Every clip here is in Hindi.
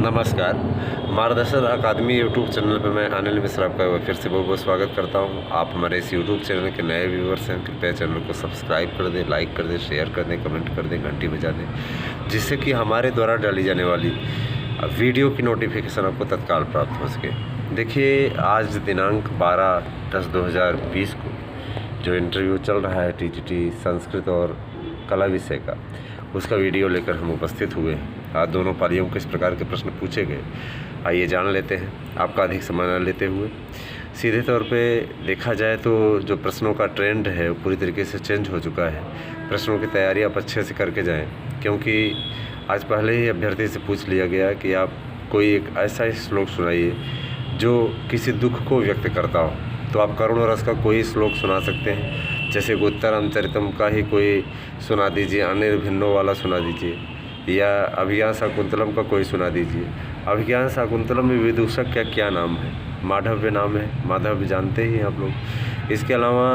नमस्कार। मार्गदर्शन अकादमी यूट्यूब चैनल पर मैं अनिल मिश्रा आपका फिर से बहुत बहुत स्वागत करता हूं। आप हमारे इस यूट्यूब चैनल के नए व्यूवर्स हैं, कृपया चैनल को सब्सक्राइब कर दें, लाइक कर दें, शेयर कर दें, कमेंट कर दें, घंटी बजा दें, जिससे कि हमारे द्वारा डाली जाने वाली वीडियो की नोटिफिकेशन आपको तत्काल प्राप्त हो सके। देखिए, आज दिनांक 12/10/2020 को जो इंटरव्यू चल रहा है टीजीटी संस्कृत और कला विषय का, उसका वीडियो लेकर हम उपस्थित हुए हैं। आज दोनों पालियों किस प्रकार के प्रश्न पूछे गए, आइए जान लेते हैं। आपका अधिक समय न लेते हुए सीधे तौर पे देखा जाए तो जो प्रश्नों का ट्रेंड है वो पूरी तरीके से चेंज हो चुका है। प्रश्नों की तैयारी आप अच्छे से करके जाएं, क्योंकि आज पहले ही अभ्यर्थी से पूछ लिया गया कि आप कोई एक ऐसा श्लोक सुनाइए जो किसी दुख को व्यक्त करता हो। तो आप करुण रस का कोई श्लोक सुना सकते हैं, जैसे उत्तरम चरितम का ही कोई सुना दीजिए, अनिर्भिन्नो वाला सुना दीजिए, या अभिज्ञान शाकुंतलम का कोई सुना दीजिए। अभिज्ञान शाकुंतलम में विदूषक का क्या नाम है? माधव्य नाम है, माधव्य जानते ही आप लोग। इसके अलावा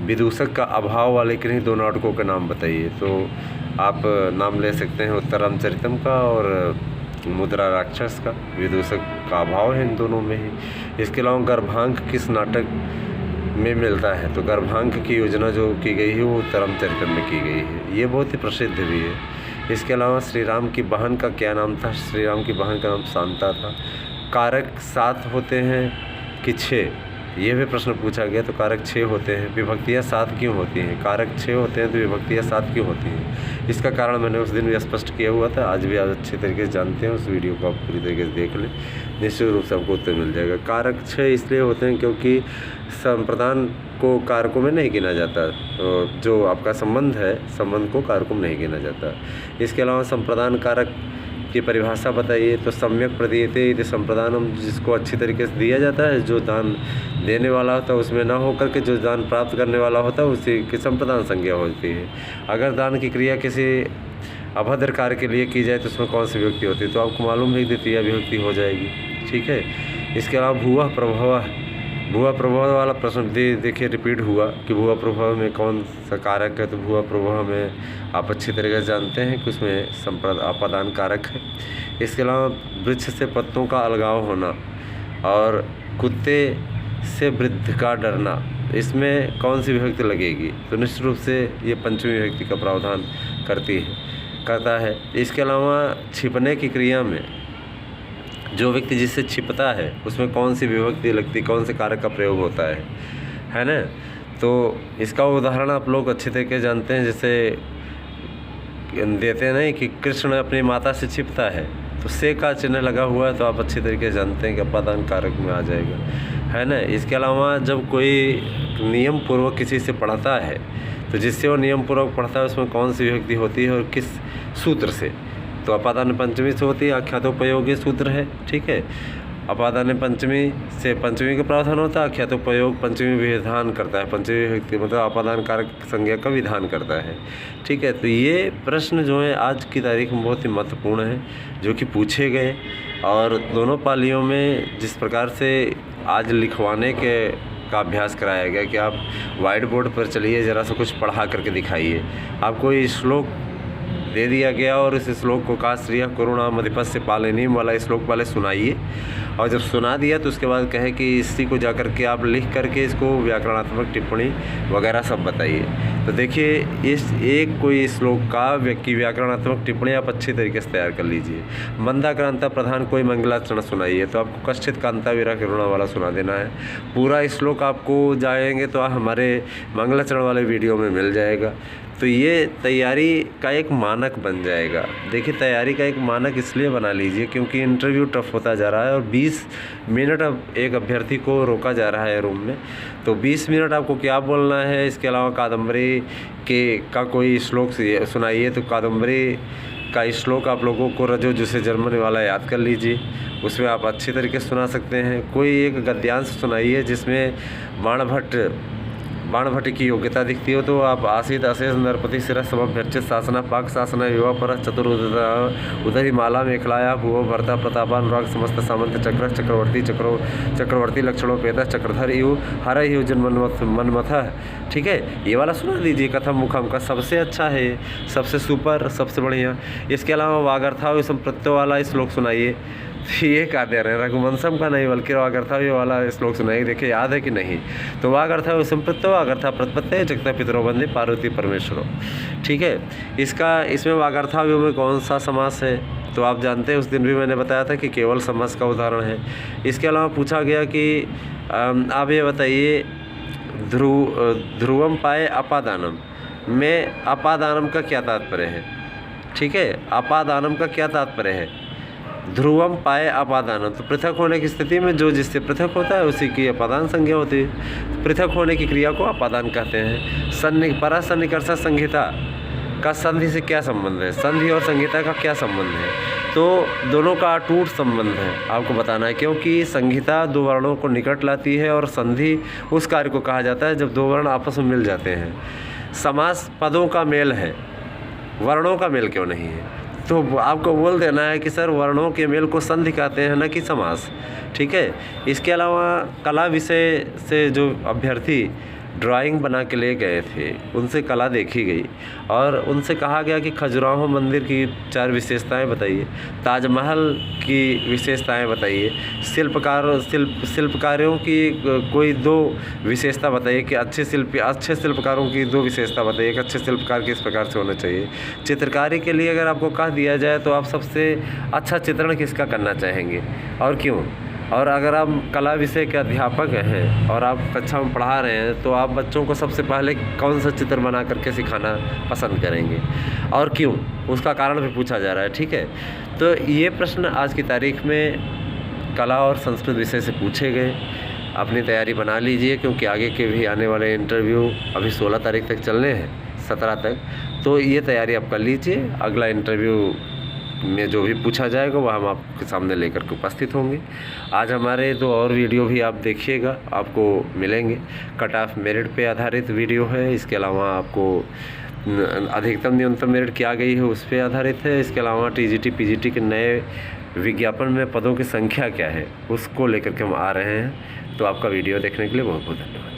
विदूषक का अभाव वाले किन्हीं दो नाटकों के नाम बताइए। तो आप नाम ले सकते हैं उत्तरम चरितम का और मुद्रा राक्षस का। विदूषक का अभाव है इन दोनों में ही। इसके अलावा गर्भांक किस नाटक में मिलता है? तो गर्भांक की योजना जो की गई है वो उत्तरम चरितम में की गई है। ये बहुत ही प्रसिद्ध भी है। इसके अलावा श्री राम की बहन का क्या नाम था? श्री राम की बहन का नाम शांता था। कारक 7 होते हैं कि 6? ये भी प्रश्न पूछा गया। तो कारक 6 होते हैं। विभक्तियाँ 7 क्यों होती हैं? कारक 6 होते हैं तो विभक्तियाँ 7 क्यों होती हैं? इसका कारण मैंने उस दिन भी स्पष्ट किया हुआ था। आज भी आप अच्छे तरीके से जानते हैं। उस वीडियो को आप पूरी तरीके से देख लें, निश्चित रूप से आपको उत्तर मिल जाएगा। कारक 6 इसलिए होते हैं क्योंकि संप्रदान को कारकों में नहीं गिना जाता। तो जो आपका संबंध है, संबंध को कारकों में नहीं गिना जाता। इसके अलावा संप्रदान कारक की परिभाषा बताइए। तो सम्यक प्रदीयते यदि संप्रदानम, जिसको अच्छी तरीके से दिया जाता है, जो दान देने वाला होता है उसमें ना होकर के जो दान प्राप्त करने वाला होता है उसी की संप्रदान संज्ञा होती है। अगर दान की क्रिया किसी अभद्र कार्य के लिए की जाए तो उसमें कौन सी विभक्ति होती है? तो आपको मालूम है कि द्वितीय विभक्ति हो जाएगी। ठीक है। इसके अलावा भूआ प्रभव, भूआ प्रभव वाला प्रश्न देखिए रिपीट हुआ कि भूआ प्रभव में कौन सा कारक है। तो भूआ प्रभव में आप अच्छी तरीके से जानते हैं कि उसमें अपादान कारक है। इसके अलावा वृक्ष से पत्तों का अलगाव होना और कुत्ते से वृद्ध का डरना, इसमें कौन सी विभक्ति लगेगी? तो निश्चित रूप से ये पंचमी विभक्ति का प्रावधान करता है। इसके अलावा छिपने की क्रिया में जो व्यक्ति जिससे छिपता है उसमें कौन सी विभक्ति लगती, कौन से कारक का प्रयोग होता है ना? तो इसका उदाहरण आप लोग अच्छे तरीके जानते हैं। जैसे देते नहीं कि कृष्ण अपनी माता से छिपता है, तो से का चिन्ह लगा हुआ है, तो आप अच्छी तरीके से जानते हैं कि अपादान कारक में आ जाएगा, है ना? इसके अलावा जब कोई नियम पूर्वक किसी से पढ़ता है तो जिससे वो नियम पूर्वक पढ़ता है उसमें कौन सी विभक्ति होती है और किस सूत्र से? तो अपादान पंचमी से होती है, आख्यातोपयोगी सूत्र है। ठीक है। अपादान पंचमी से पंचमी का प्रावधान होता है, आख्यातोपयोग पंचमी विधान करता है। पंचमी विभक्ति मतलब अपादान कारक संज्ञा का विधान करता है। ठीक है। तो ये प्रश्न जो है आज की तारीख में बहुत ही महत्वपूर्ण है, जो कि पूछे गए। और दोनों पालियों में जिस प्रकार से आज लिखवाने का अभ्यास कराया गया कि आप वाइट बोर्ड पर चलिए, ज़रा सा कुछ पढ़ा करके दिखाइए। आपको ये श्लोक दे दिया गया और इस श्लोक को का श्रिय करुणा मधिपस्य पालनीम वाला श्लोक पहले सुनाइए, और जब सुना दिया तो उसके बाद कहे कि इसी को जा कर के आप लिख करके इसको व्याकरणात्मक टिप्पणी वगैरह सब बताइए। तो देखिए, इस एक कोई श्लोक का व्याकरणात्मक टिप्पणी आप अच्छी तरीके से तैयार कर लीजिए। मंदाक्रांता प्रधान कोई मंगलाचरण सुनाइए, तो आपको कश्चित कांता वीरा करुणा वाला सुना देना है। पूरा श्लोक आपको जाएंगे तो हमारे मंगलाचरण वाले वीडियो में मिल जाएगा। तो ये तैयारी का एक मानक बन जाएगा। देखिए, तैयारी का एक मानक इसलिए बना लीजिए क्योंकि इंटरव्यू टफ होता जा रहा है और 20 मिनट अब एक अभ्यर्थी को रोका जा रहा है रूम में। तो 20 मिनट आपको क्या बोलना है? इसके अलावा कादम्बरी का कोई श्लोक सुनाइए। तो कादम्बरी का श्लोक आप लोगों को रजो जिसे जर्मनी वाला याद कर लीजिए, उसमें आप अच्छी तरीके से सुना सकते हैं। कोई एक गद्यांश सुनाइए जिसमें बाणभट्ट बाणभट्टी की योग्यता दिखती हो तो आप आसीत अशेष नरपति शिरः समभ्यर्चित शासना पाक शासना युवा पर उदरी माला मेखलाया भुवो भरता प्रतापानुराग समस्त सामंत चक्र चक्रवर्ती लक्षणोपेत चक्रधर यु हर यु मनमथ। ठीक है, ये वाला सुना दीजिए कथम मुखम का, सबसे अच्छा है, सबसे सुपर, सबसे बढ़िया। इसके अलावा वागर्थाव संप्रत्यो वाला श्लोक सुनाइए। ये क्या दे रहे हैं, रघुवंशम का नहीं बल्कि वागर्थाव्य वाला श्लोक सुनाइए, देखिए याद है कि नहीं। तो वागर्थाव्य संप्रत्यो वागर्था प्रत्यय जगता पितरो वंदे पार्वती परमेश्वरो। ठीक है, इसमें वागर्थाव्य में कौन सा समास है तो आप जानते हैं, उस दिन भी मैंने बताया था कि केवल समास का उदाहरण है। इसके अलावा पूछा गया कि आप ये बताइए ध्रुवम पाए अपादानम में अपादानम का क्या तात्पर्य है। ठीक है, अपादानम का क्या तात्पर्य है, ध्रुवम पाए अपादानम, तो पृथक होने की स्थिति में जो जिससे पृथक होता है उसी की अपादान संज्ञा होती है। पृथक होने की क्रिया को अपादान कहते हैं। परासन्निकर्ष संहिता का संधि से क्या संबंध है, संधि और संहिता का क्या संबंध है, तो दोनों का अटूट संबंध है आपको बताना है, क्योंकि संहिता दो वर्णों को निकट लाती है और संधि उस कार्य को कहा जाता है जब दो वर्ण आपस में मिल जाते हैं। समास पदों का मेल है, वर्णों का मेल क्यों नहीं है, तो आपको बोल देना है कि सर वर्णों के मेल को संधि कहते हैं न कि समास। ठीक है, इसके अलावा कला विषय से जो अभ्यर्थी ड्राइंग बना के ले गए थे उनसे कला देखी गई और उनसे कहा गया कि खजुराहो मंदिर की 4 विशेषताएं बताइए, ताजमहल की विशेषताएं बताइए, शिल्पकारों की कोई 2 विशेषता बताइए कि अच्छे शिल्पकारों की 2 विशेषता बताइए कि अच्छे शिल्पकार किस प्रकार से होना चाहिए। चित्रकारी के लिए अगर आपको कह दिया जाए तो आप सबसे अच्छा चित्रण किसका करना चाहेंगे और क्यों। और अगर आप कला विषय के अध्यापक हैं और आप कक्षा में पढ़ा रहे हैं तो आप बच्चों को सबसे पहले कौन सा चित्र बना करके सिखाना पसंद करेंगे और क्यों, उसका कारण भी पूछा जा रहा है। ठीक है, तो ये प्रश्न आज की तारीख में कला और संस्कृत विषय से पूछे गए। अपनी तैयारी बना लीजिए क्योंकि आगे के भी आने वाले इंटरव्यू अभी 16 तारीख तक चलने हैं, 17 तक, तो ये तैयारी आप कर लीजिए। अगला इंटरव्यू में जो भी पूछा जाएगा वह हम आपके सामने लेकर के उपस्थित होंगे। आज हमारे 2 और वीडियो भी आप देखिएगा, आपको मिलेंगे। कट ऑफ मेरिट पे आधारित वीडियो है, इसके अलावा आपको अधिकतम न्यूनतम मेरिट क्या गई है उस पर आधारित है। इसके अलावा टीजीटी पीजीटी के नए विज्ञापन में पदों की संख्या क्या है उसको लेकर के हम आ रहे हैं। तो आपका वीडियो देखने के लिए बहुत बहुत धन्यवाद।